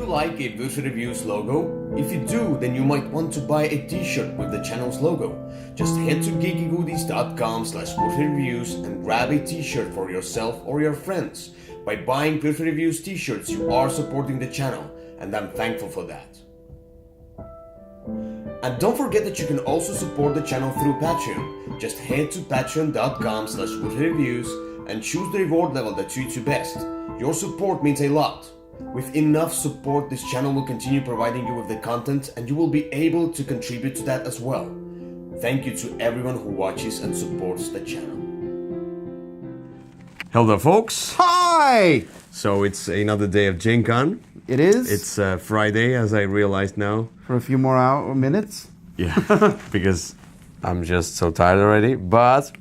you like a Würfel Reviews logo? If you do, then you might want to buy a t-shirt with the channel's logo. Just head to geekygoodies.com/würfelreviews and grab a t-shirt for yourself or your friends. By buying Würfel Reviews t-shirts, you are supporting the channel, and I'm thankful for that. And don't forget that you can also support the channel through Patreon. Just head to patreon.com/würfelreviews and choose the reward level that suits you best. Your support means a lot. With enough support, this channel will continue providing you with the content, and you will be able to contribute to that as well. Thank you to everyone who watches and supports the channel. Hello, folks. Hi! So it's another day of Gen Con. It is? It's Friday, as I realized now. For a few more minutes? Yeah, because I'm just so tired already. But,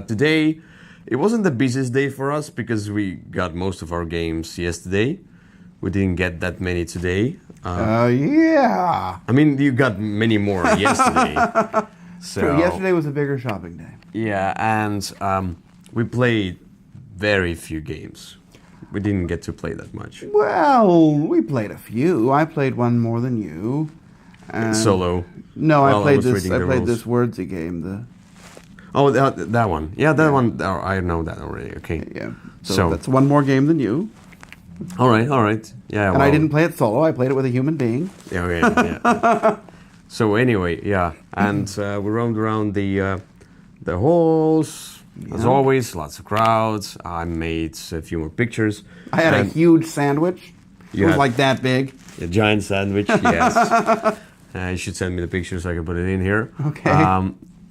today, it wasn't the busiest day for us because we got most of our games yesterday. We didn't get that many today. Yeah. I mean, you got many more yesterday. So yesterday was a bigger shopping day. Yeah, and we played very few games. We didn't get to play that much. Well, we played a few. I played one more than you. Solo. No, Well, I played was reading the rules. this wordsy game. That one. Yeah, that one. I know that already. Okay. Yeah. So that's one more game than you. All right. Yeah. And I didn't play it solo. I played it with a human being. Yeah. Okay. Yeah. So anyway, yeah, and we roamed around the halls. Yeah. As always, lots of crowds. I made a few more pictures. I had a huge sandwich. It was like that big. A giant sandwich, yes. You should send me the picture so I can put it in here. Okay. A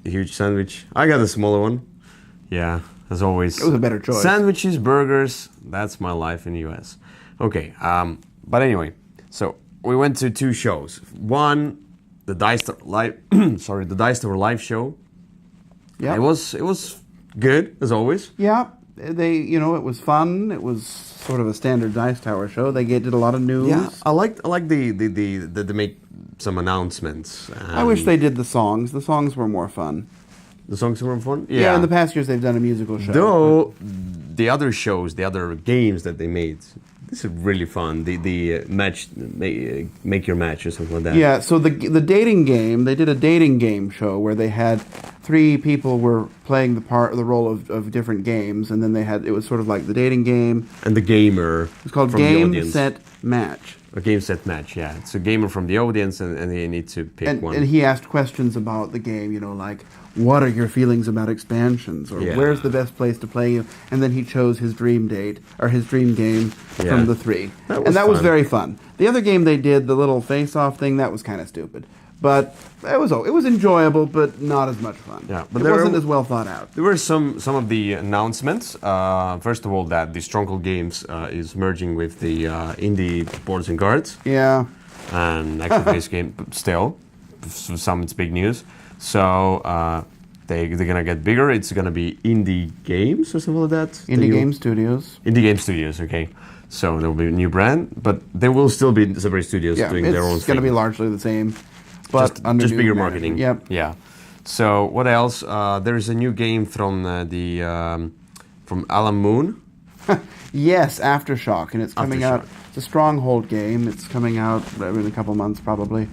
huge sandwich. I got a smaller one. Yeah, as always. It was a better choice. Sandwiches, burgers, that's my life in the US. Okay, but anyway, so we went to two shows. One, the Dice Tower Live, the Dice Tower Live show. Yeah. It was good, as always. Yeah, it was fun. It was sort of a standard Dice Tower show. They did a lot of news. Yeah, I like they make some announcements. I wish they did the songs. The songs were more fun. The songs were fun? Yeah, in the past years they've done a musical show. Though, the other shows, the other games that they made, this is really fun. The match, make your match or something like that. Yeah, so the dating game, they did a dating game show where they had three people were playing the role of different games, and then it was sort of like the dating game. And the gamer. It's called Game, Set, Match. A game, set, match, yeah. It's a gamer from the audience, and they need to pick one. And he asked questions about the game, like, what are your feelings about expansions? Or where's the best place to play you? And then he chose his dream game from the three. That was very fun. The other game they did, the little face-off thing, that was kind of stupid. But it was enjoyable, but not as much fun. Yeah, but it wasn't as well thought out. There were some of the announcements. First of all, that the Stronghold Games is merging with the indie boards and cards. Yeah. And action-based game, but still, for some it's big news. So they're gonna get bigger. It's gonna be indie games or something like that. Indie Game Studios. Indie Game Studios. Okay. So there will be a new brand, but there will still be separate studios doing their own thing. It's going to be largely the same, but under just bigger management. marketing. Yep. Yeah. So what else? There is a new game from from Alan Moon. Yes, Aftershock, and it's coming out. It's a Stronghold game. It's coming out in a couple months probably,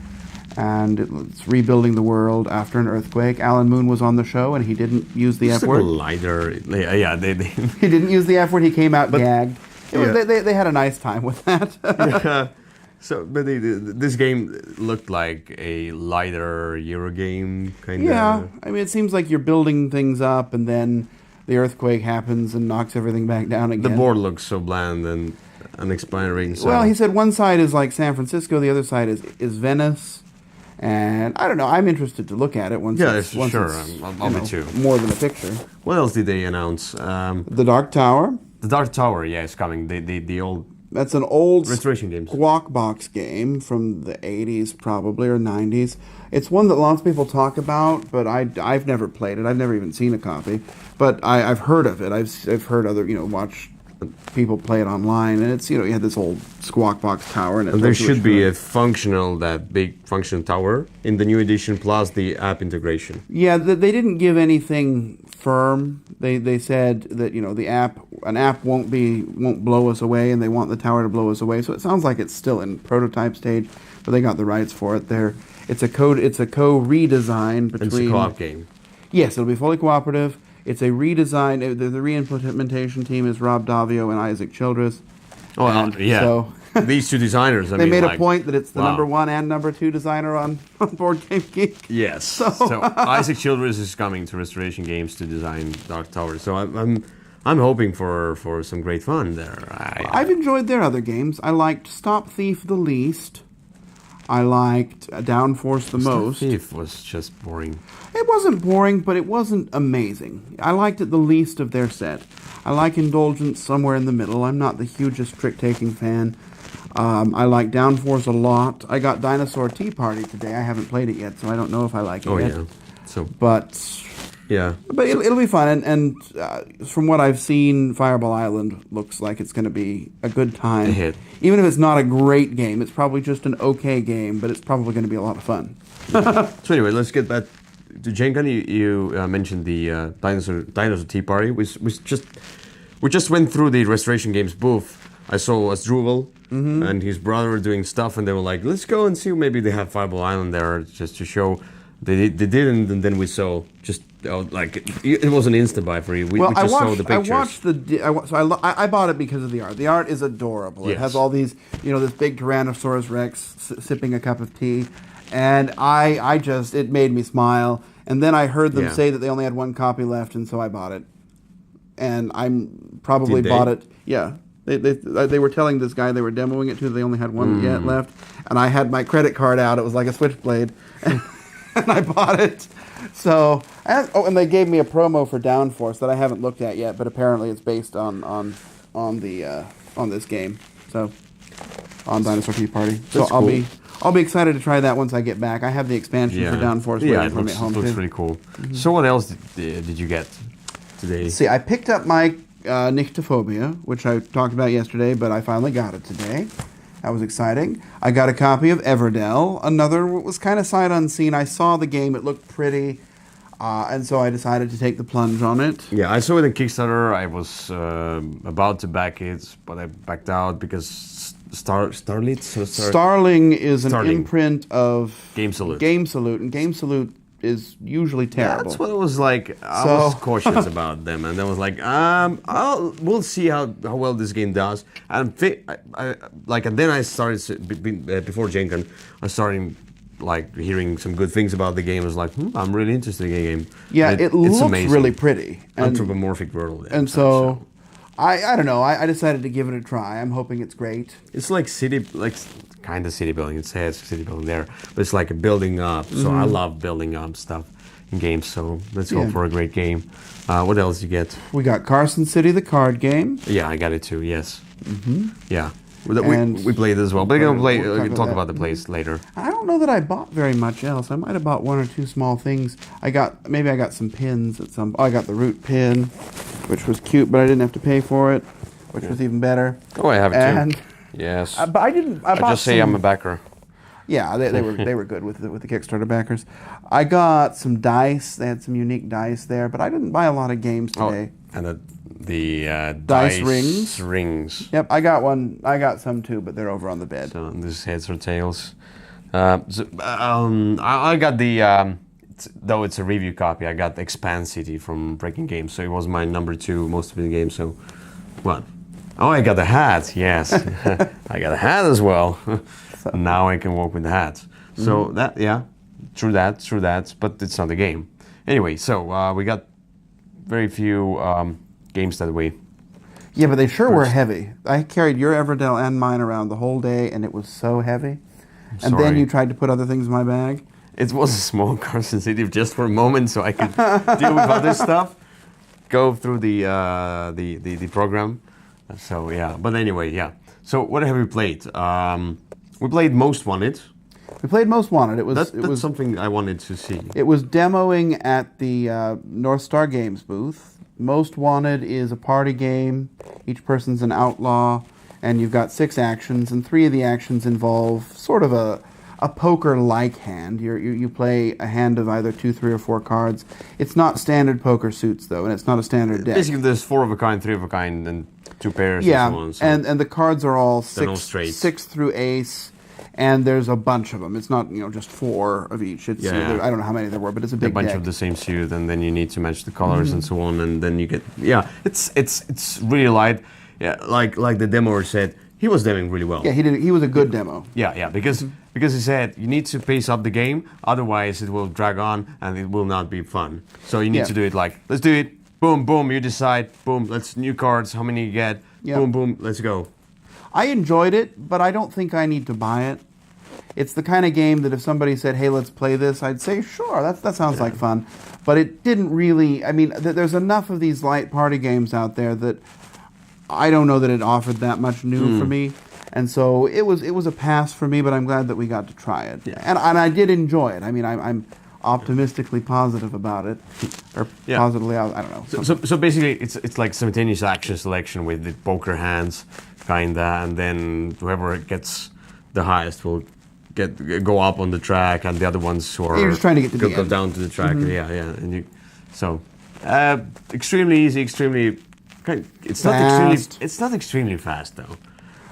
and it's rebuilding the world after an earthquake. Alan Moon was on the show, and he didn't use the F word. Lighter. Yeah. He didn't use the F word. He came out gagged. They had a nice time with that. Yeah. So, but this game looked like a lighter Euro game, kind of. Yeah, I mean, it seems like you're building things up, and then the earthquake happens and knocks everything back down again. The board looks so bland and uninspiring. So. Well, he said one side is like San Francisco, the other side is Venice, and I don't know. I'm interested to look at it once. Yeah, it's, sure. I'll be too. More than a picture. What else did they announce? The Dark Tower. The Dark Tower, yeah, is coming. The old. That's an old restoration games. Squawk Box game from the 80s probably, or 90s. It's one that lots of people talk about, but I've never played it. I've never even seen a copy, but I've heard of it. I've heard other, watched people play it online, and it's you had this old Squawk Box tower, and there should be a big functional tower in the new edition, plus the app integration. Yeah, they didn't give anything firm. They said that an app won't blow us away, and they want the tower to blow us away. So it sounds like it's still in prototype stage, but they got the rights for it. It's a co-redesign between. It's a co-op game. Yes, it'll be fully cooperative. It's a redesign. The re-implementation team is Rob Davio and Isaac Childress. Oh, yeah. So these two designers. They made a point that it's the number 1 and number 2 designer on Board Game Geek. Yes. So Isaac Childress is coming to Restoration Games to design Dark Tower. So I'm hoping for some great fun there. I've enjoyed their other games. I liked Stop Thief the least. I liked Downforce the most. Stop Thief was just boring. It wasn't boring, but it wasn't amazing. I liked it the least of their set. I like Indulgence somewhere in the middle. I'm not the hugest trick-taking fan. I like Downforce a lot. I got Dinosaur Tea Party today. I haven't played it yet, so I don't know if I like it yet. Yeah. But it'll be fun, and from what I've seen, Fireball Island looks like it's going to be a good time. A hit. Even if it's not a great game, it's probably just an okay game, but it's probably going to be a lot of fun. So anyway, let's get back to Jenkan. You mentioned the Dinosaur Tea Party. We just went through the Restoration Games booth. I saw Asdrubal and his brother doing stuff, and they were like, let's go and see, maybe they have Fireball Island there, just to show. They didn't, and then we saw just it was an instant buy for you. We just saw the pictures. I bought it because of the art. The art is adorable. Yes. It has all these, this big Tyrannosaurus Rex sipping a cup of tea, and it made me smile. And then I heard them say that they only had one copy left, and so I bought it. And I'm probably bought it. Yeah. They were telling this guy they were demoing it to. They only had one yet left, and I had my credit card out. It was like a switchblade. And I bought it. So, and they gave me a promo for Downforce that I haven't looked at yet, but apparently it's based on this game. So, on Dinosaur Tea Party. So That's cool. I'll be excited to try that once I get back. I have the expansion for Downforce waiting for me at home too. It looks really cool. Mm-hmm. So what else did you get today? See, I picked up my Nyctophobia, which I talked about yesterday, but I finally got it today. That was exciting. I got a copy of Everdell. Another was kind of sight unseen. I saw the game. It looked pretty. And so I decided to take the plunge on it. Yeah, I saw it in Kickstarter. I was about to back it, but I backed out because Starling is an imprint of Game Salute. And Game Salute is usually terrible. That's what it was like. I was cautious about them, and I was like, we'll see how well this game does. And then I started before Jenkan, I started hearing some good things about the game. I was like, I'm really interested in the game. Yeah, it looks amazing. really pretty. Anthropomorphic world. And so I don't know. I decided to give it a try. I'm hoping it's great. It's kind of city building. It says city building there, but it's like a building up. So I love building up stuff in games. So let's hope for a great game. What else you get? We got Carson City, the card game. Yeah, I got it too. Yes. Yeah. We played it as well, but we can talk about the place later. I don't know that I bought very much else. I might have bought one or two small things. I got some pins at some. I got the root pin, which was cute, but I didn't have to pay for it, which was even better. Oh, I have it too. Yes. But I didn't. I just say I'm a backer. Yeah, they were good with the Kickstarter backers. I got some dice. They had some unique dice there, but I didn't buy a lot of games today. Oh, and the dice rings. Yep, I got one. I got some too, but they're over on the bed. So this heads or tails. I got the though it's a review copy. I got Expand City from Breaking Games, so it was my number 2 most of the game. So, what? Oh, I got the hat. Yes, I got a hat as well. Now I can walk with the hat. So true that. But it's not a game. Anyway, so we got very few games that way. Yeah, but they sure were heavy. I carried your Everdell and mine around the whole day, and it was so heavy. And then you tried to put other things in my bag. It was a small Carson City just for a moment, so I could deal with other stuff. Go through the program. So yeah, but anyway, yeah. So what have we played? We played Most Wanted. We played Most Wanted. That's something I wanted to see. It was demoing at the North Star Games booth. Most Wanted is a party game. Each person's an outlaw, and you've got 6 actions, and 3 of the actions involve sort of a poker-like hand. You play a hand of either 2, 3, or 4 cards. It's not standard poker suits, though, and it's not a standard deck. Basically, there's 4 of a kind, 3 of a kind, and 2 pairs yeah, and so on. So and the cards are all straight. 6 through ace, and there's a bunch of them. It's not just 4 of each. It's I don't know how many there were, but it's a big a bunch deck. of the same suit, and then you need to match the colors and so on, and then you get it's really light. Yeah, like the demoer said, he was demoing really well. Yeah, he did. He was a good demo. Yeah, because he said you need to pace up the game, otherwise it will drag on and it will not be fun. So you need to do it like, let's do it, boom, boom, you decide, boom, let's new cards, how many you get, boom, boom, let's go. I enjoyed it, but I don't think I need to buy it. It's the kind of game that if somebody said, hey, let's play this, I'd say, sure, that sounds like fun. But it didn't really, I mean, there's enough of these light party games out there that I don't know that it offered that much new for me. And so it was a pass for me, but I'm glad that we got to try it. Yeah. And I did enjoy it. I mean, I'm optimistically positive about it. Or positively, I don't know. So basically, it's like simultaneous action selection with the poker hands, kinda, and then whoever gets the highest will go up on the track, and the other ones who are you're just trying to get to the go end. down to the track. Yeah. And extremely easy, extremely. It's not extremely fast though.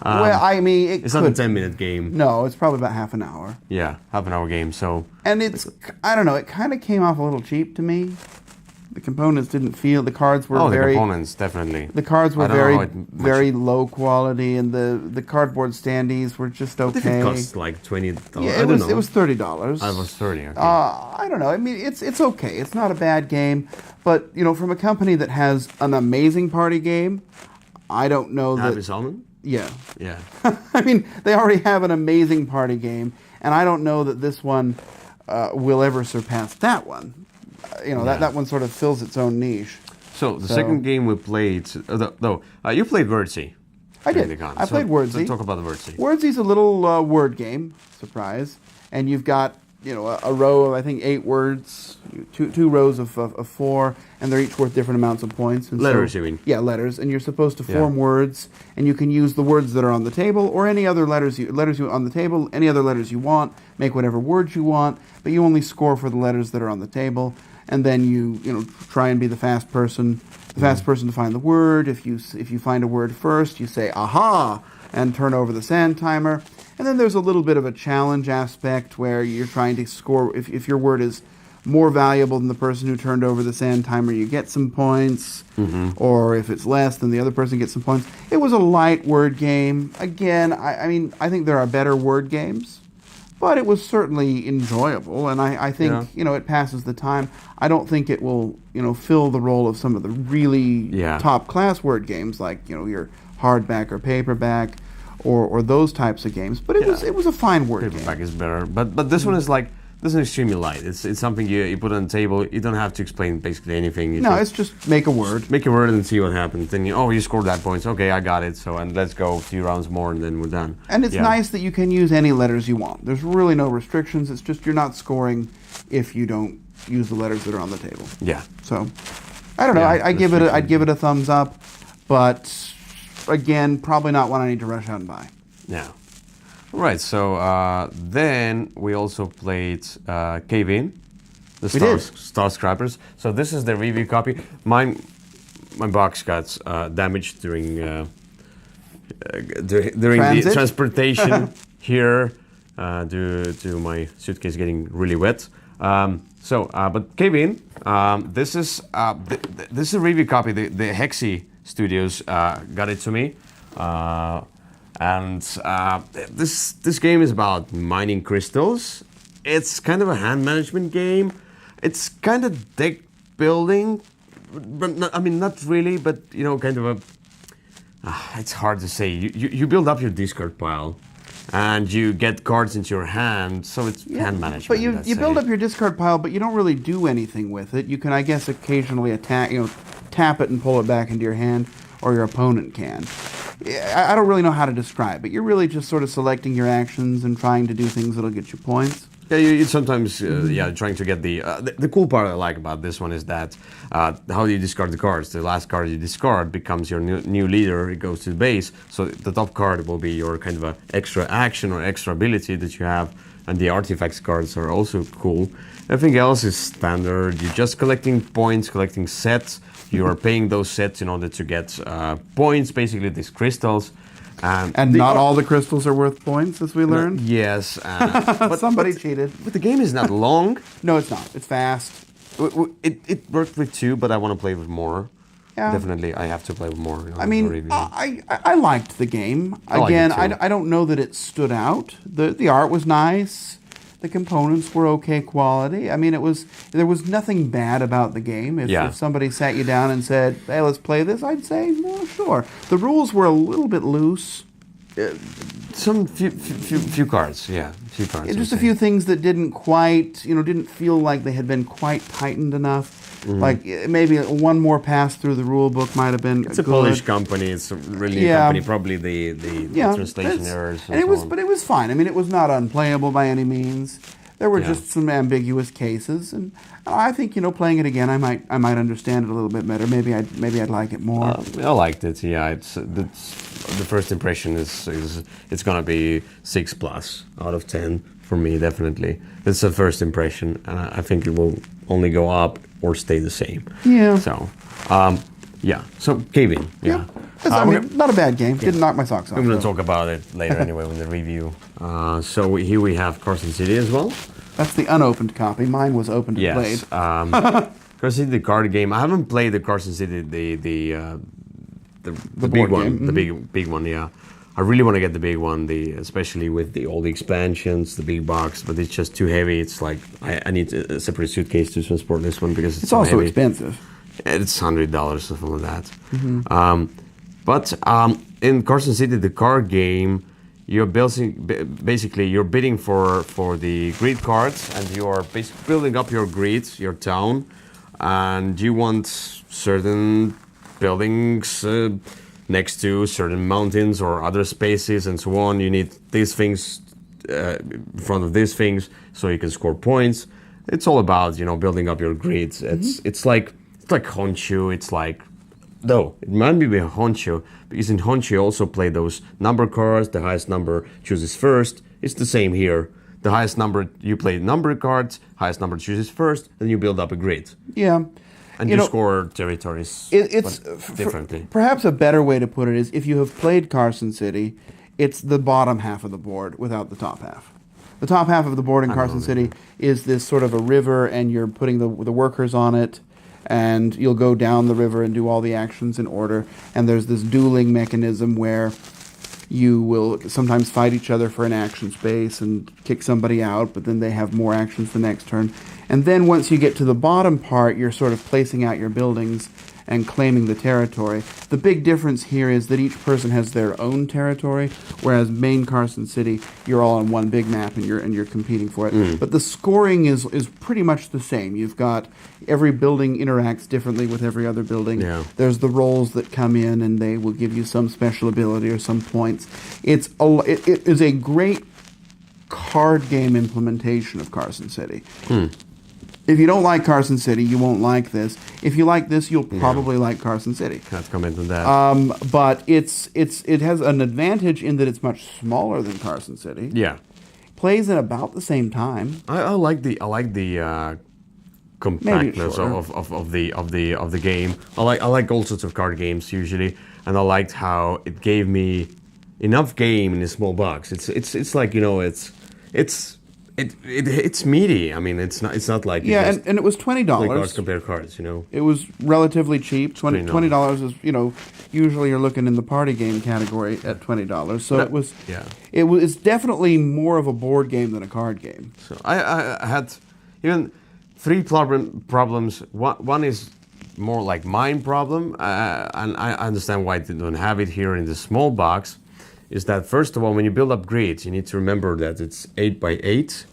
Well, I mean, it's not a 10-minute game. No, it's probably about half an hour. Yeah, half-an-hour game. So, and I don't know. It kind of came off a little cheap to me. The components didn't feel. The cards were the components definitely. The cards were very low quality, and the cardboard standees were just okay. What if it cost like $20? Yeah, it was $30. I was 30. Okay. I don't know. I mean, it's okay. It's not a bad game, but from a company that has an amazing party game, I don't know Happy Salmon? Yeah. Yeah. I mean, they already have an amazing party game, and I don't know that this one will ever surpass that one. That one sort of fills its own niche. So the second game we played, you played Wordsy. I did. I played Wordsy. So talk about the Wordsy. Wordsy's a little word game, surprise, and you've got a row of I think 8 words, two rows of 4, and they're each worth different amounts of points. And letters, you mean? Yeah, letters, and you're supposed to form words, and you can use the words that are on the table or any other letters you on the table, any other letters you want. Make whatever words you want, but you only score for the letters that are on the table. And then you try and be the fast person to find the word. If you find a word first, you say aha and turn over the sand timer. And then there's a little bit of a challenge aspect where you're trying to score. If your word is more valuable than the person who turned over the sand timer, you get some points. Or if it's less, then the other person gets some points. It was a light word game. Again, I think there are better word games. But it was certainly enjoyable, and I think it passes the time. I don't think it will fill the role of some of the really top class word games like your hardback or paperback or those types of games. But it was a fine word game. Paperback is better, but this one is like. This is extremely light. It's something you put on the table. You don't have to explain basically anything. It's just make a word. Make a word and see what happens. Then you scored that points. Okay, I got it. So and let's go a few rounds more and then we're done. And it's nice that you can use any letters you want. There's really no restrictions. It's just you're not scoring if you don't use the letters that are on the table. Yeah. So I don't know. I'd give it a thumbs up, but again, probably not one I need to rush out and buy. Yeah. Right, so then we also played Cave In, the Star Scrappers. So this is the review copy. My box got damaged during the transportation here due to my suitcase getting really wet. But Cave In, this is a review copy. The Hexy Studios got it to me. And this game is about mining crystals. It's kind of a hand management game. It's kind of deck building, but not really. But kind of it's hard to say. You build up your discard pile, and you get cards into your hand. So it's hand management. But you build up your discard pile, but you don't really do anything with it. You can, I guess, occasionally attack. Tap it and pull it back into your hand, or your opponent can. I don't really know how to describe it. You're really just sort of selecting your actions and trying to do things that'll get you points. Yeah, you sometimes trying to get the cool part I like about this one is that how you discard the cards. The last card you discard becomes your new leader. It goes to the base. So the top card will be your kind of a extra action or extra ability that you have, and the artifacts cards are also cool. Everything else is standard. You're just collecting points, collecting sets. You are paying those sets in order to get points, basically these crystals. And not all the crystals are worth points, as we learned. Yes, but somebody cheated. But the game is not long. No, it's not. It's fast. It worked with 2, but I want to play with more. Yeah. Definitely, I have to play with more. I mean, I liked the game. Again, I don't know that it stood out. The art was nice. The components were okay quality. I mean, there was nothing bad about the game. If somebody sat you down and said, "Hey, let's play this," I'd say, "No, sure." The rules were a little bit loose. Some few cards, few cards. Just a few things that didn't quite, didn't feel like they had been quite tightened enough. Mm-hmm. Like maybe one more pass through the rule book might have been. It's a Polish company. It's really a company. Probably the translation errors. And it was, but it was fine. I mean, it was not unplayable by any means. There were just some ambiguous cases, and I think playing it again, I might understand it a little bit better. Maybe I'd like it more. I liked it. Yeah, it's the first impression is it's gonna be 6+ out of 10 for me. Definitely, it's the first impression, and I think it will only go up or stay the same. Yeah. So, So Cave-In. Yeah. I mean, not a bad game. Didn't knock my socks off. We're going to talk about it later anyway in the review. So here we have Carson City as well. That's the unopened copy. Mine was opened and played. Carson City, the card game. I haven't played the Carson City, the big one. Game. The big one, yeah. I really want to get the big one, especially with all the expansions, the big box, but it's just too heavy. It's like I need a separate suitcase to transport this one because it's so also heavy. Expensive. It's $100 or something like that. Mm-hmm. But in Carson City, the card game, you're basically you're bidding for the grid cards, and you are basically building up your grids, your town, and you want certain buildings next to certain mountains or other spaces and so on. You need these things in front of these things so you can score points. It's all about building up your grids. It's like Honshu. It's like it might be a Honshu because in Honshu you also play those number cards. The highest number chooses first. It's the same here. The highest number you play number cards. Highest number chooses first, and you build up a grid. Yeah. And you score territories it's differently. Perhaps a better way to put it is if you have played Carson City, it's the bottom half of the board without the top half. The top half of the board in Carson City is this sort of a river, and you're putting the workers on it, and you'll go down the river and do all the actions in order. And there's this dueling mechanism where you will sometimes fight each other for an action space and kick somebody out, but then they have more actions the next turn. And then once you get to the bottom part, you're sort of placing out your buildings and claiming the territory. The big difference here is that each person has their own territory, whereas main Carson City, you're all on one big map and you're competing for it. But the scoring is pretty much the same. You've got every building interacts differently with every other building. Yeah. There's the rolls that come in, and they will give you some special ability or some points. It is a great card game implementation of Carson City. If you don't like Carson City, you won't like this. If you like this, you'll probably like Carson City. Let's comment on that. But it has an advantage in that it's much smaller than Carson City. Yeah, plays at about the same time. I like the compactness of the game. I like all sorts of card games usually, and I liked how it gave me enough game in a small box. It's like it's meaty. I mean, it's not like and it was $20. Cards compare cards, It was relatively cheap. $20 is usually you're looking in the party game category at $20. So it was definitely more of a board game than a card game. So I had even 3 problems. One is more like mine problem, and I understand why they don't have it here in the small box. Is that first of all, when you build up grids, you need to remember that it's 8 by 8,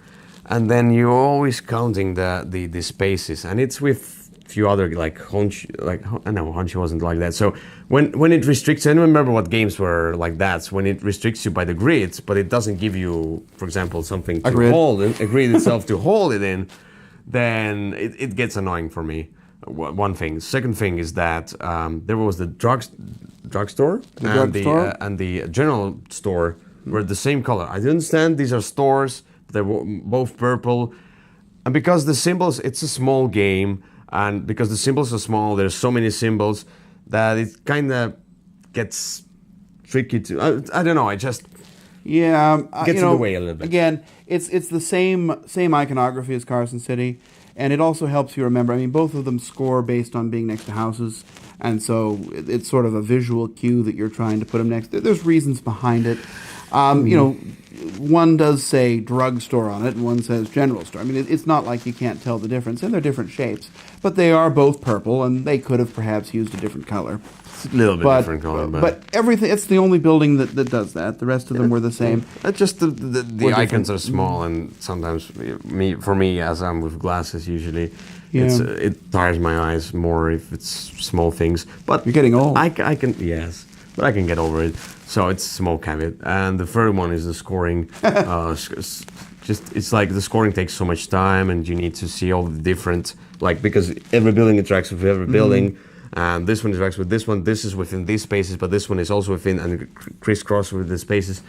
and then you're always counting the spaces, and it's with few other like Honchi wasn't like that. So when it restricts, I don't remember what games were like that. So when it restricts you by the grids, but it doesn't give you, for example, something to hold, a grid itself to hold it in, then it gets annoying for me. One thing. Second thing is that there was the drugstore and the general store were the same color. I understand these are stores. They're both purple. And because the symbols, it's a small game, and because the symbols are small, there's so many symbols that it kind of gets tricky to. I don't know. I just gets in the way a little bit. Again, it's the same iconography as Carson City, and it also helps you remember. I mean, both of them score based on being next to houses, and so it's sort of a visual cue that you're trying to put them next. There's reasons behind it. You know, one does say drugstore on it, and one says general store. I mean, it's not like you can't tell the difference, and they're different shapes, but they are both purple, and they could have perhaps used a different color. It's a little bit different color, but everything. It's the only building that does that. The rest of them were the same. It's just the icons are small, and sometimes for me, as I'm with glasses, usually. It tires my eyes more if it's small things. But you're getting old. I can but I can get over it. So it's a small caveat. And the third one is the scoring. It's like the scoring takes so much time, and you need to see all the different, like, because every building interacts with every building. And this one interacts with this one. This is within these spaces, but this one is also within and crisscross with the spaces.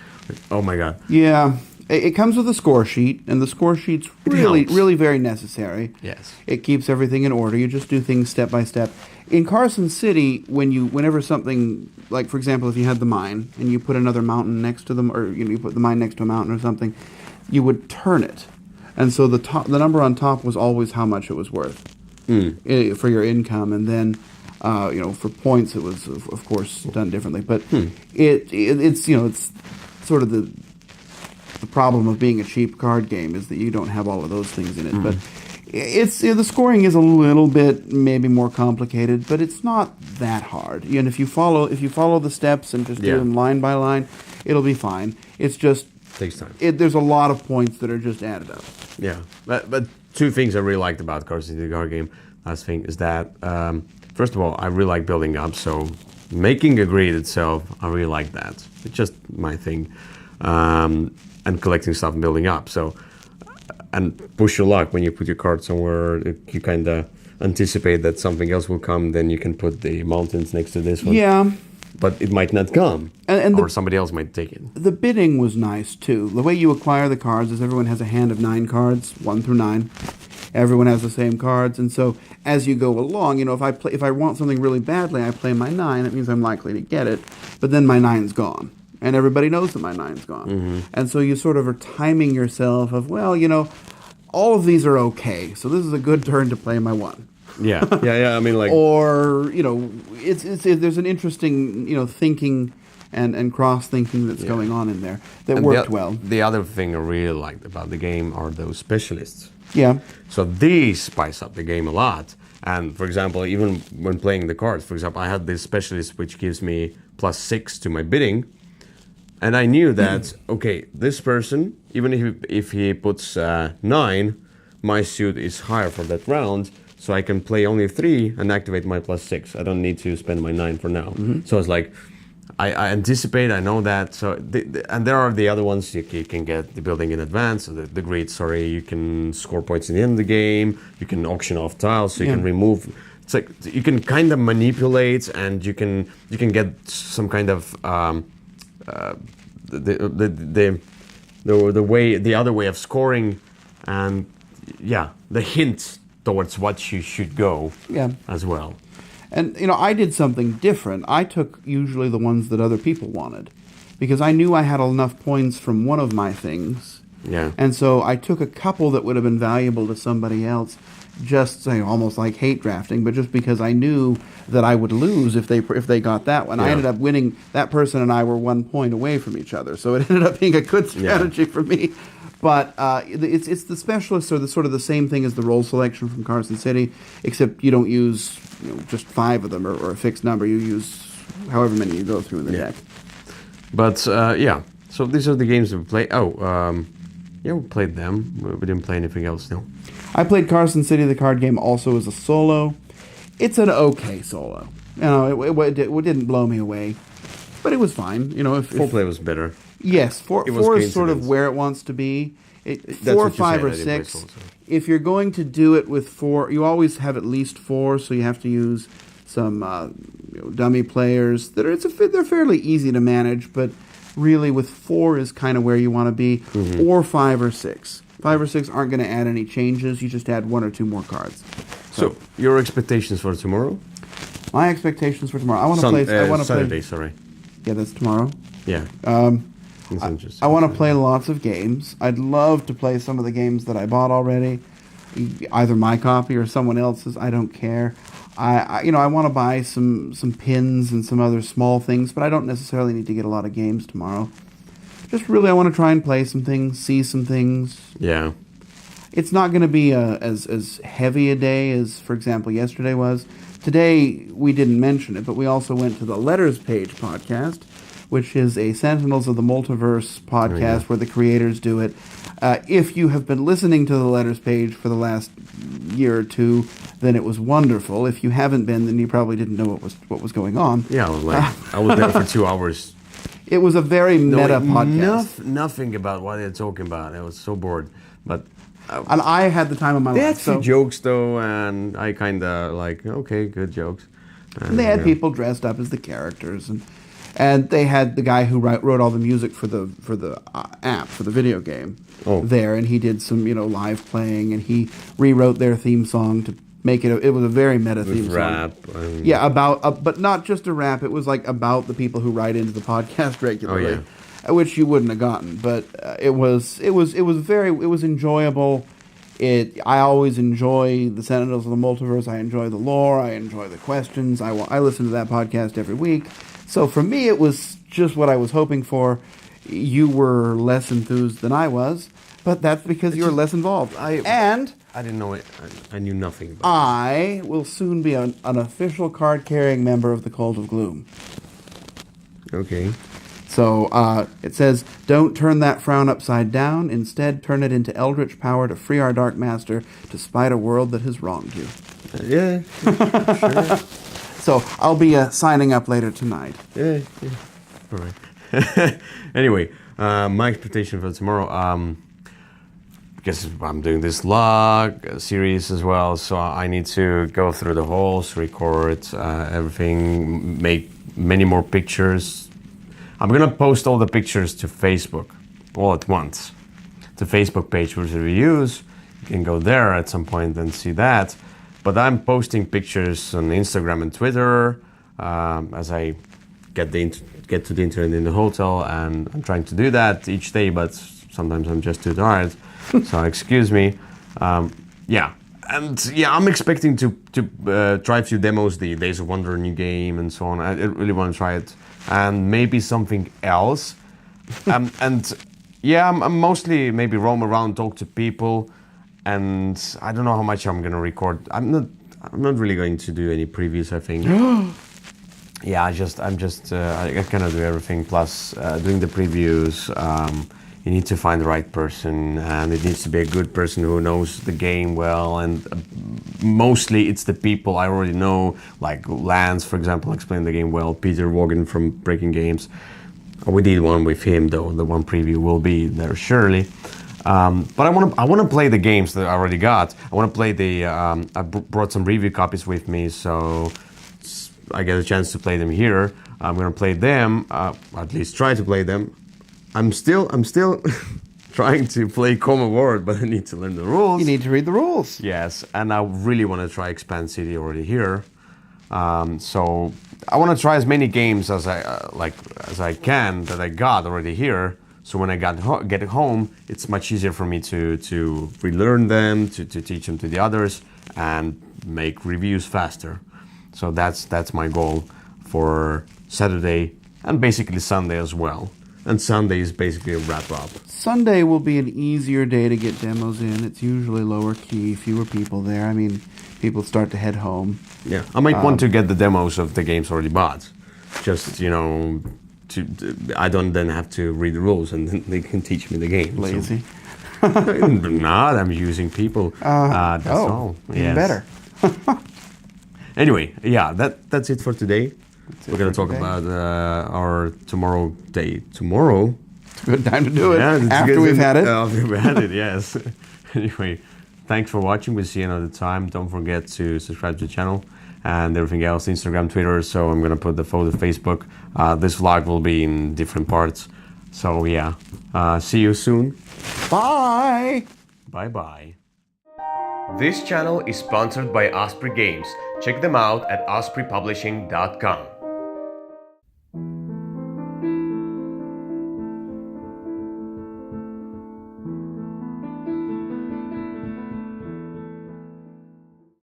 Oh my god. Yeah. It comes with a score sheet, and the score sheet's really very necessary. Yes. It keeps everything in order. You just do things step by step. In Carson City, whenever something, like for example, if you had the mine and you put another mountain next to them, or you put the mine next to a mountain or something, you would turn it, and so the number on top was always how much it was worth for your income, and then for points it was of course done differently. But it's sort of the problem of being a cheap card game is that you don't have all of those things in it. But the scoring is a little bit maybe more complicated, but it's not that hard. And if you follow the steps and just do them line by line, it'll be fine. It's just takes time. There's a lot of points that are just added up. Yeah, but two things I really liked about Carson City card game. Last thing is that first of all, I really like building up. So making a grid itself, I really like that. It's just my thing. And collecting stuff and building up. So, and push your luck when you put your card somewhere, you kind of anticipate that something else will come, then you can put the mountains next to this one. Yeah. But it might not come, or somebody else might take it. The bidding was nice, too. The way you acquire the cards is everyone has a hand of 9 cards, 1 through 9. Everyone has the same cards, and so as you go along, if I want something really badly, I play my 9, that means I'm likely to get it, but then my 9's gone. And everybody knows that my 9's gone. And so you sort of are timing yourself of, all of these are okay, so this is a good turn to play my 1. Yeah. I mean, like... Or, there's an interesting, thinking and cross-thinking that's going on in there that worked well. The other thing I really liked about the game are those specialists. Yeah. So these spice up the game a lot. And, for example, even when playing the cards, for example, I had this specialist which gives me +6 to my bidding. And I knew that, okay, this person, even if he puts 9, my suit is higher for that round, so I can play only 3 and activate my +6. I don't need to spend my 9 for now. So it's like, I anticipate, I know that. So and there are the other ones, you can get the building in advance, so the grid, you can score points in the end of the game, you can auction off tiles, so you can remove. It's like, you can kind of manipulate, and you can get some kind of... the other way of scoring, and the hint towards what you should go as well. And I did something different. I took usually the ones that other people wanted, because I knew I had enough points from one of my things. Yeah. And so I took a couple that would have been valuable to somebody else, just almost like hate drafting, but just because I knew that I would lose if they got that one. I ended up winning. That person and I were 1 point away from each other, so it ended up being a good strategy for me. But it's the specialists are the sort of the same thing as the role selection from Carson City, except you don't use just 5 of them or a fixed number. You use however many you go through in the deck. But so these are the games that we play. We played them. We didn't play anything else, no. I played Carson City, the card game, also as a solo. It's an okay solo. You know, it didn't blow me away, but it was fine. You know, if 4 player was better. Yes, four is sort of where it wants to be. 4, 5, or 6. If you're going to do it with 4, you always have at least 4, so you have to use some dummy players. They're fairly easy to manage, but really with 4 is kind of where you want to be, or 5 or 6. 5 or 6 aren't going to add any changes. You just add 1 or 2 more cards. So your expectations for tomorrow? My expectations for tomorrow. I want to play. Saturday. Sorry. Yeah, that's tomorrow. Yeah. I want to play lots of games. I'd love to play some of the games that I bought already, either my copy or someone else's. I don't care. I want to buy some pins and some other small things, but I don't necessarily need to get a lot of games tomorrow. Just really, I want to try and play some things, see some things. Yeah. It's not going to be as heavy a day as, for example, yesterday was. Today, we didn't mention it, but we also went to the Letters Page podcast, which is a Sentinels of the Multiverse podcast where the creators do it. If you have been listening to the Letters Page for the last year or two, then it was wonderful. If you haven't been, then you probably didn't know what was going on. Yeah, I was there for 2 hours. It was a very meta podcast. Nothing about what they're talking about. I was so bored. But and I had the time of my life. They had few jokes though, and I kind of like, okay, good jokes. And they had people dressed up as the characters, and they had the guy who wrote all the music for the app, for the video game there, and he did some live playing, and he rewrote their theme song to make it was a very meta theme rap song. Yeah, about but not just a rap. It was like about the people who write into the podcast regularly, which you wouldn't have gotten. But it was enjoyable. I always enjoy the Sentinels of the Multiverse. I enjoy the lore. I enjoy the questions. I listen to that podcast every week. So for me, it was just what I was hoping for. You were less enthused than I was, but that's because you were less involved. I didn't know it. I knew nothing about it. I will soon be an official card-carrying member of the Cult of Gloom. Okay. So it says, don't turn that frown upside down. Instead, turn it into eldritch power to free our Dark Master to spite a world that has wronged you. Yeah, sure. So I'll be signing up later tonight. Yeah. All right. Anyway, my expectation for tomorrow, because I'm doing this log series as well, so I need to go through the halls, record everything, make many more pictures. I'm gonna post all the pictures to Facebook all at once. The Facebook page Würfel Reviews. You can go there at some point and see that. But I'm posting pictures on Instagram and Twitter as I get to the internet in the hotel, and I'm trying to do that each day, but sometimes I'm just too tired. So excuse me. I'm expecting to try a few demos, the Days of Wonder new game and so on. I really want to try it, and maybe something else. I'm mostly maybe roam around, talk to people, and I don't know how much I'm gonna record. I'm not really going to do any previews, I think. Yeah, I cannot do everything. Plus, doing the previews, you need to find the right person, and it needs to be a good person who knows the game well. And mostly, it's the people I already know, like Lance, for example, explained the game well. Peter Wogan from Breaking Games. We did one with him, though. The one preview will be there surely. But I want to play the games that I already got. I want to play I brought some review copies with me, so I get a chance to play them here. I'm gonna play them, at least try to play them. I'm still trying to play Coma World, but I need to learn the rules. You need to read the rules. Yes, and I really want to try Expand City already here. So I want to try as many games as I can that I got already here. So when I get home, it's much easier for me to relearn them, to teach them to the others, and make reviews faster. So that's my goal for Saturday and basically Sunday as well. And Sunday is basically a wrap-up. Sunday will be an easier day to get demos in. It's usually lower key, fewer people there. I mean, people start to head home. Yeah, I might want to get the demos of the games already bought. Just, I don't then have to read the rules and then they can teach me the game. Lazy. So. Not, I'm using people. That's all. Even better. Anyway, yeah, that's it for today. We're gonna talk today. about our tomorrow day. Tomorrow. It's a good time to do it. Yeah, after we've had it. After we've had it, yes. Anyway, thanks for watching. We'll see you another time. Don't forget to subscribe to the channel and everything else, Instagram, Twitter. So I'm gonna put the photo of Facebook. This vlog will be in different parts. So yeah, see you soon. Bye. Bye-bye. This channel is sponsored by Osprey Games. Check them out at ospreypublishing.com.